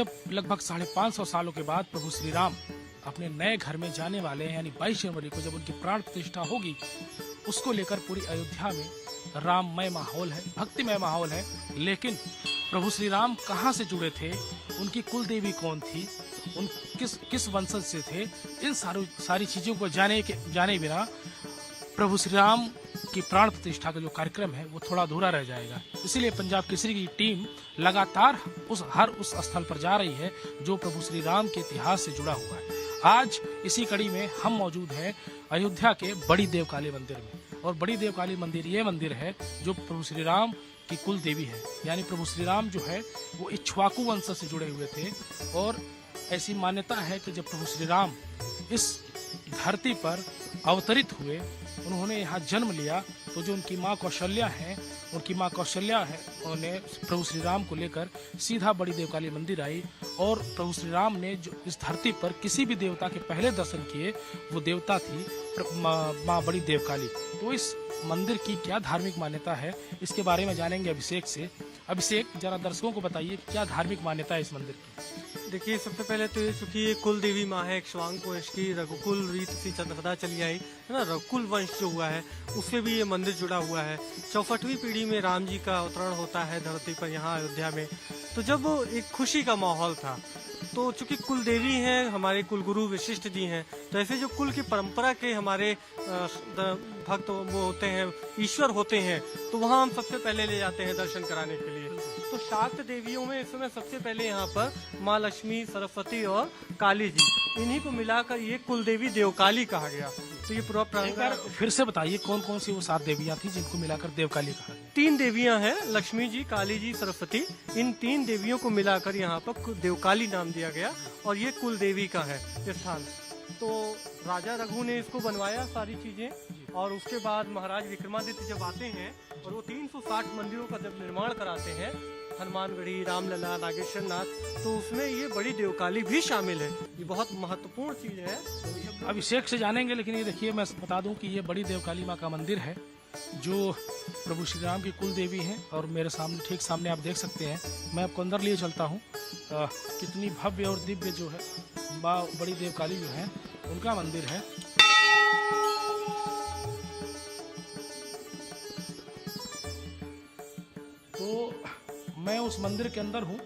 जब लगभग 550 सालों के बाद प्रभु श्री राम अपने नए घर में जाने वाले हैं, यानी 22 जनवरी को जब उनकी प्राण प्रतिष्ठा होगी, उसको लेकर पूरी अयोध्या में राममय माहौल है, भक्तिमय माहौल है। लेकिन प्रभु श्री राम कहाँ से जुड़े थे, उनकी कुल देवी कौन थी, उन किस वंशज से थे, इन सारी चीजों को जाने बिना प्रभु श्री राम की प्राण प्रतिष्ठा का जो कार्यक्रम है वो थोड़ा अधूरा रह जाएगा। इसीलिए पंजाब केसरी की टीम लगातार उस स्थल पर जा रही है जो प्रभु श्री राम के इतिहास से जुड़ा हुआ है। आज इसी कड़ी में हम मौजूद हैं अयोध्या के बड़ी देवकाली मंदिर में, और बड़ी देवकाली मंदिर ये मंदिर है जो प्रभु श्री राम की कुल देवी है। यानी प्रभु श्री राम जो है वो इक्ष्वाकु वंश से जुड़े हुए थे, और ऐसी मान्यता है कि जब प्रभु श्री राम इस धरती पर अवतरित हुए, उन्होंने यहाँ जन्म लिया, तो जो उनकी माँ कौशल्या है, उन्हें प्रभु श्री राम को लेकर सीधा बड़ी देवकाली मंदिर आई, और प्रभु श्री राम ने जो इस धरती पर किसी भी देवता के पहले दर्शन किए वो देवता थी माँ बड़ी देवकाली। तो इस मंदिर की क्या धार्मिक मान्यता है, इसके बारे में जानेंगे अभिषेक से। अभिषेक, जरा दर्शकों को बताइए क्या धार्मिक मान्यता है इस मंदिर की। देखिए, सबसे पहले तो ये चूंकि ये कुल देवी माँ है, इक्ष्वाकु वंश की रघुकुल रीत से सदा चली आई है ना, रघुकुल वंश जो हुआ है उससे भी ये मंदिर जुड़ा हुआ है। 64वीं पीढ़ी में राम जी का अवतरण होता है धरती पर यहाँ अयोध्या में। तो जब एक खुशी का माहौल था, तो चूंकि कुल देवी हैं, हमारे कुल गुरु वशिष्ठ जी हैं, तो ऐसे जो कुल की परंपरा के हमारे भक्त वो होते हैं, ईश्वर होते हैं, तो वहाँ हम सबसे पहले ले जाते हैं दर्शन कराने के लिए। तो शाक्त देवियों में इस समय सबसे पहले यहाँ पर माँ लक्ष्मी, सरस्वती और काली जी, इन्हीं को मिलाकर ये कुल देवी देवकाली कहा गया। तो ये पूरा प्रांगण फिर से बताइए कौन कौन सी वो 7 देवियां थी जिनको मिलाकर देवकाली कहा गया। 3 देवियां हैं, लक्ष्मी जी, काली जी, सरस्वती। इन 3 देवियों को मिलाकर यहाँ पर देवकाली नाम दिया गया, और ये कुल देवी का है स्थान। तो राजा रघु ने इसको बनवाया सारी चीजें, और उसके बाद महाराज विक्रमादित्य जब आते हैं और वो 360 मंदिरों का जब निर्माण कराते हैं, हनुमानगढ़ी, रामलला, नागेश्वर नाथ, तो उसमें ये बड़ी देवकाली भी शामिल है। ये बहुत महत्वपूर्ण चीज है। अभिषेक से जानेंगे, लेकिन ये देखिए मैं बता दूं कि ये बड़ी देवकाली माँ का मंदिर है जो प्रभु श्री राम की कुल देवी है, और मेरे सामने ठीक सामने आप देख सकते हैं। मैं आपको अंदर लिए चलता हूँ। कितनी भव्य और दिव्य जो है माँ बड़ी देवकाली जो है उनका मंदिर है। तो मैं उस मंदिर के अंदर हूँ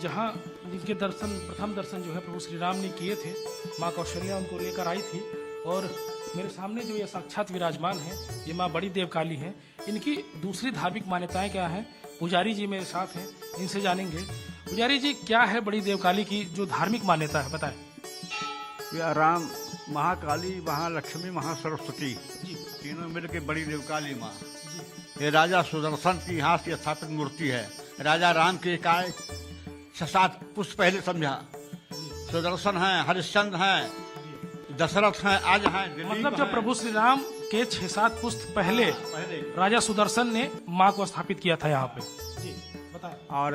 जहाँ जिनके प्रथम दर्शन जो है प्रभु श्री राम ने किए थे। माँ कौशल्या उनको लेकर आई थी, और मेरे सामने जो ये साक्षात विराजमान है ये माँ बड़ी देवकाली हैं। इनकी दूसरी धार्मिक मान्यताएं क्या हैं, पुजारी जी मेरे साथ हैं, इनसे जानेंगे। पुजारी जी, क्या है बड़ी देवकाली की जो धार्मिक मान्यता है, बताएं। राम, महाकाली, महालक्ष्मी, महासरस्वती तीनों मिलकर बड़ी देवकाली माँ। ये राजा सुदर्शन की यहाँ से स्थापित मूर्ति है। राजा राम के काय 6-7 पुष्प पहले समझा, सुदर्शन है, हरिश्चंद्र है, दशरथ है, आज है। मतलब जब प्रभु श्री राम के 6-7 पुष्प पहले राजा सुदर्शन ने माँ को स्थापित किया था यहाँ पे। जी बताएं। और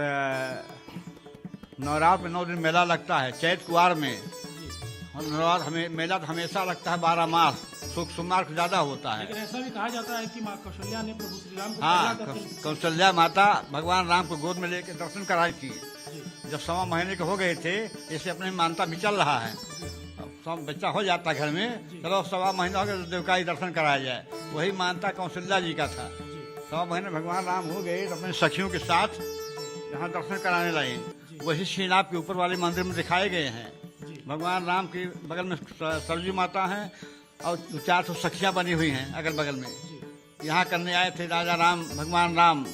नवरात्र में 9 दिन मेला लगता है, चैत कुआर में। नवरात्र मेला तो हमेशा लगता है 12 मास, सुख सुमार ज्यादा होता है। लेकिन ऐसा भी कहा जाता है कि माँ कौशल्या ने प्रभु श्री राम को कौशल्या माता भगवान राम को गोद में लेकर दर्शन कराई थी। जब 1.25 महीने के हो गए थे, इसे अपनी मान्यता भी चल रहा है। सब बच्चा हो जाता घर में, चलो 1.25 महीना हो गया तो देवकाली दर्शन कराया जाए, वही मान्यता कौशल्या जी का था। 1.25 महीने भगवान राम हो गए तो अपने सखियों के साथ यहाँ दर्शन कराने लगे। वही श्रीनाथ के ऊपर वाले मंदिर में दिखाए गए हैं। भगवान राम के बगल में सरजू माता है, और 400 सखियां बनी हुई हैं अगल बगल में। यहाँ करने आए थे राजा राम, भगवान राम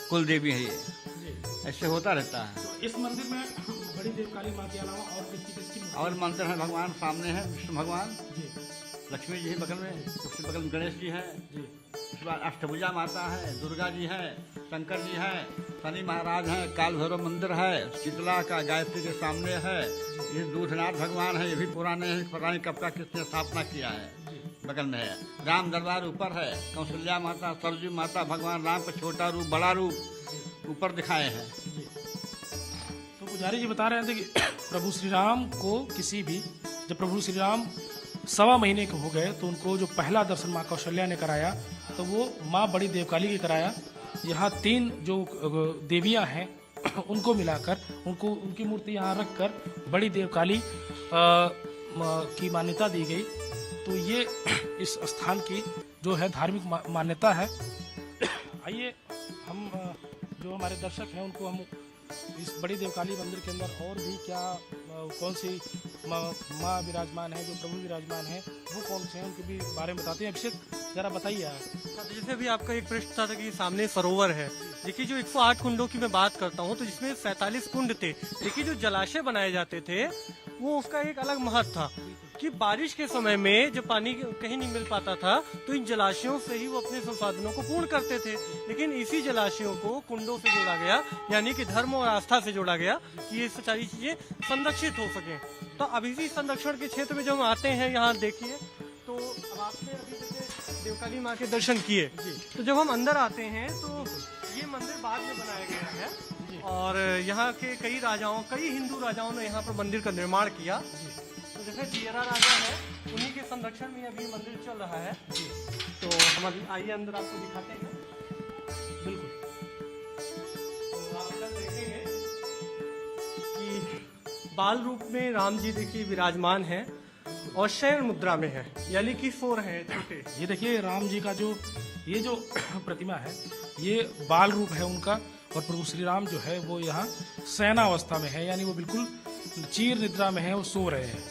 कुल देवी है ये। ऐसे होता रहता है। तो इस मंदिर में बड़ी देवकाली माँ के अलावा और किसकी और मंदिर है, भगवान सामने है, विष्णु भगवान, लक्ष्मी जी है बगल में, उसके बगल में गणेश जी है, उसके बाद अष्टभुजा माता है, दुर्गा जी है, शंकर जी है, शनि महाराज है, काल भैरव मंदिर है, शीतला का गायत्री के सामने है, ये दूधनाथ भगवान है, ये भी पुराने हैं, पता नहीं कब का किसने स्थापना किया है, बगल में है। राम दरबार ऊपर है, कौशल्या माता, सरजू माता, भगवान राम का छोटा रूप, बड़ा रूप ऊपर दिखाए हैं। तो पुजारी जी बता रहे थे कि प्रभु श्री राम को जब प्रभु श्री राम 1.25 महीने के हो गए तो उनको जो पहला दर्शन माँ कौशल्या ने कराया तो वो माँ बड़ी देवकाली की कराया। यहाँ 3 जो देवियाँ हैं उनको मिलाकर उनकी मूर्ति यहाँ रखकर बड़ी देवकाली की मान्यता दी गई। तो ये इस स्थान की जो है धार्मिक मान्यता है। आइए हम जो हमारे दर्शक हैं उनको हम इस बड़ी देवकाली मंदिर के अंदर और भी क्या कौन सी माँ विराजमान है, जो प्रभु विराजमान है वो कौन से हैं, उनके भी बारे में बताते हैं। अभिषेक जरा बताइए आप। जैसे अभी आपका एक प्रश्न था कि सामने सरोवर है। देखिए जो 108 कुंडों की मैं बात करता हूँ तो जिसमें 47 कुंड थे। देखिए जो जलाशय बनाए जाते थे वो उसका एक अलग महत्व था कि बारिश के समय में जब पानी कहीं नहीं मिल पाता था तो इन जलाशयों से ही वो अपने संसाधनों को पूर्ण करते थे। लेकिन इसी जलाशयों को कुंडों से जोड़ा गया, यानी कि धर्म और आस्था से जोड़ा गया कि ये सारी चीजें संरक्षित हो सके। तो अभी इसी संरक्षण के क्षेत्र में जब हम आते हैं, यहाँ देखिए तो अब आपने अभी जैसे देवकाली माँ के दर्शन किए, तो जब हम अंदर आते हैं तो ये मंदिर बाद में बनाया गया है और यहाँ के कई हिंदू राजाओं ने यहाँ पर मंदिर का निर्माण किया। तो जैसे दियरा राजा है उन्हीं के संरक्षण में अभी मंदिर चल रहा है। तो हम अभी आइए अंदर आपको दिखाते हैं। बिल्कुल। तो आप इधर देखेंगे कि बाल रूप में राम जी देखिए विराजमान है और शयन मुद्रा में है, यानी कि सो रहे हैं छोटे। ये देखिए राम जी का जो ये जो प्रतिमा है ये बाल रूप है उनका, और प्रभु श्री राम जो है वो यहाँ शयनावस्था में है, यानी वो बिल्कुल चीर निद्रा में है, वो सो रहे हैं।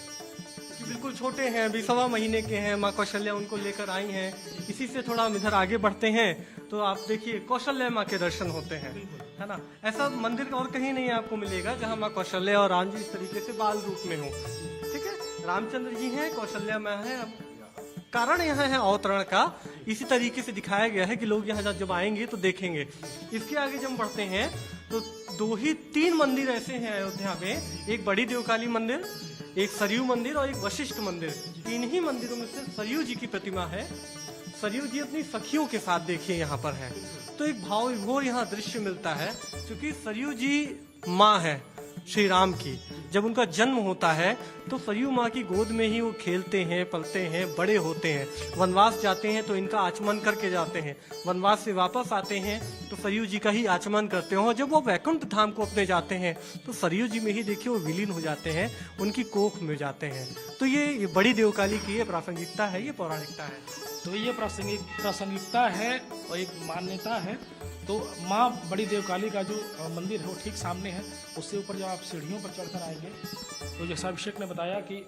बिल्कुल छोटे हैं, अभी 1.25 महीने के हैं। माँ कौशल्या उनको लेकर आई हैं। इसी से थोड़ा हम इधर आगे बढ़ते हैं तो आप देखिए कौशल्या माँ के दर्शन होते हैं, है ना। ऐसा मंदिर और कहीं नहीं आपको मिलेगा जहाँ माँ कौशल्या और राम जी इस तरीके से बाल रूप में हो। ठीक है, रामचंद्र जी हैं, कौशल्या माँ है। कारण यहाँ है अवतरण का इसी तरीके से दिखाया गया है कि लोग यहाँ जब आएंगे तो देखेंगे। इसके आगे जब बढ़ते हैं तो 3 मंदिर ऐसे हैं अयोध्या में। एक बड़ी देवकाली मंदिर, एक सरयू मंदिर और एक वशिष्ठ मंदिर। 3 ही मंदिरों में से सरयू जी की प्रतिमा है। सरयू जी अपनी सखियों के साथ देखिए यहाँ पर है, तो एक भाव विभोर यहाँ दृश्य मिलता है। क्योंकि सरयू जी माँ है श्री राम की। जब उनका जन्म होता है तो सरयू माँ की गोद में ही वो खेलते हैं, पलते हैं, बड़े होते हैं। वनवास जाते हैं तो इनका आचमन करके जाते हैं। वनवास से वापस आते हैं तो सरयू जी का ही आचमन करते हैं। और जब वो वैकुंठ धाम को अपने जाते हैं तो सरयू जी में ही देखिए वो विलीन हो जाते हैं, उनकी कोख में जाते हैं। तो ये बड़ी देवकाली की ये प्रासंगिकता है, ये पौराणिकता है। तो ये प्रासंगिकता है और एक मान्यता है। तो माँ बड़ी देवकाली का जो मंदिर है वो ठीक सामने है। उससे ऊपर जब आप सीढ़ियों पर चढ़कर आएंगे तो जैसा अभिषेक ने बताया कि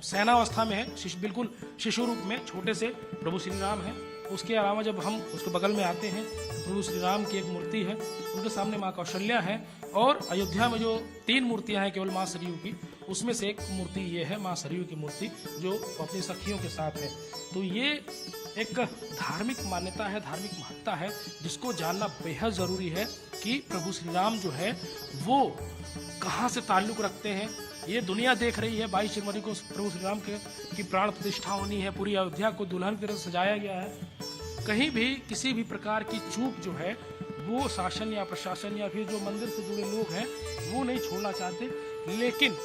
शयनावस्था में है, बिल्कुल शिशु रूप में छोटे से प्रभु श्री राम है। उसके अलावा जब हम उसके बगल में आते हैं तो प्रभु श्री राम की एक मूर्ति है, उनके सामने माँ कौशल्या है। और अयोध्या में जो 3 मूर्तियां हैं केवल माँ सरयू की, उसमें से एक मूर्ति ये है माँ सरयू की मूर्ति जो अपनी सखियों के साथ है। तो ये एक धार्मिक मान्यता है, धार्मिक महत्ता है, जिसको जानना बेहद जरूरी है कि प्रभु श्री राम जो है वो कहाँ से ताल्लुक रखते हैं। ये दुनिया देख रही है 22 जनवरी को प्रभु श्री राम की प्राण प्रतिष्ठा होनी है। पूरी अयोध्या को दुल्हन की तरह सजाया गया है। कहीं भी किसी भी प्रकार की चूक जो है वो शासन या प्रशासन या फिर जो मंदिर से जुड़े लोग हैं वो नहीं छोड़ना चाहते। लेकिन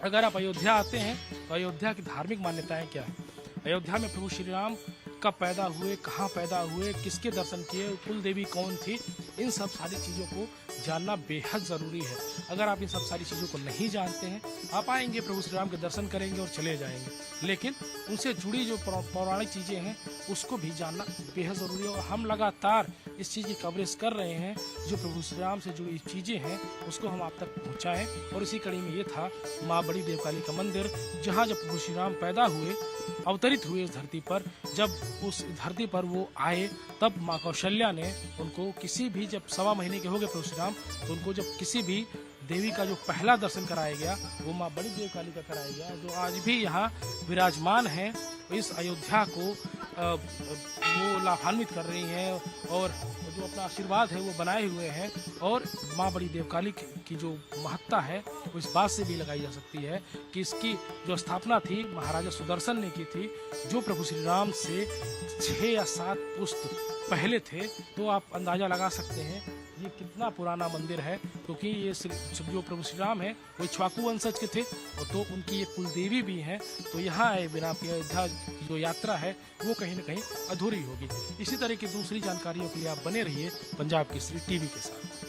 अगर आप अयोध्या आते हैं तो अयोध्या की धार्मिक मान्यताएं क्या है। अयोध्या में प्रभु श्री राम कब पैदा हुए, कहाँ पैदा हुए, किसके दर्शन किए, कुल देवी कौन थी, इन सब सारी चीज़ों को जानना बेहद ज़रूरी है। अगर आप इन सब सारी चीज़ों को नहीं जानते हैं, आप आएंगे प्रभु श्री राम के दर्शन करेंगे और चले जाएंगे, लेकिन उनसे जुड़ी जो पौराणिक चीज़ें हैं उसको भी जानना बेहद ज़रूरी है। और हम लगातार इस चीज़ की कवरेज कर रहे हैं, जो प्रभु श्री राम से जुड़ी चीज़ें हैं उसको हम आप तक पहुँचाएँ। और इसी कड़ी में ये था माँ बड़ी देवकाली का मंदिर, जहाँ जब प्रभु श्री राम पैदा हुए, अवतरित हुए इस धरती पर, जब उस धरती पर वो आए तब माँ कौशल्या ने उनको किसी भी, जब 1.25 महीने के हो गए प्रभु श्री राम, तो उनको जब किसी भी देवी का जो पहला दर्शन कराया गया वो माँ बड़ी देवकाली का कराया गया, जो आज भी यहाँ विराजमान है। इस अयोध्या को वो लाभान्वित कर रही हैं और जो अपना आशीर्वाद है वो बनाए हुए हैं। और माँ बड़ी देवकाली की जो महत्ता है वो इस बात से भी लगाई जा सकती है कि इसकी जो स्थापना थी महाराजा सुदर्शन ने की थी, जो प्रभु श्री राम से 6 या 7 पुस्त पहले थे। तो आप अंदाजा लगा सकते हैं ये कितना पुराना मंदिर है, क्योंकि ये जो प्रभु श्री राम है वो इक्ष्वाकु वंशज के थे और तो उनकी ये कुलदेवी भी हैं। तो यहाँ आए बिना अयोध्या की जो यात्रा है वो कहीं न कहीं अधूरी होगी। इसी तरह की दूसरी जानकारियों के लिए आप बने रहिए पंजाब केसरी टीवी के साथ।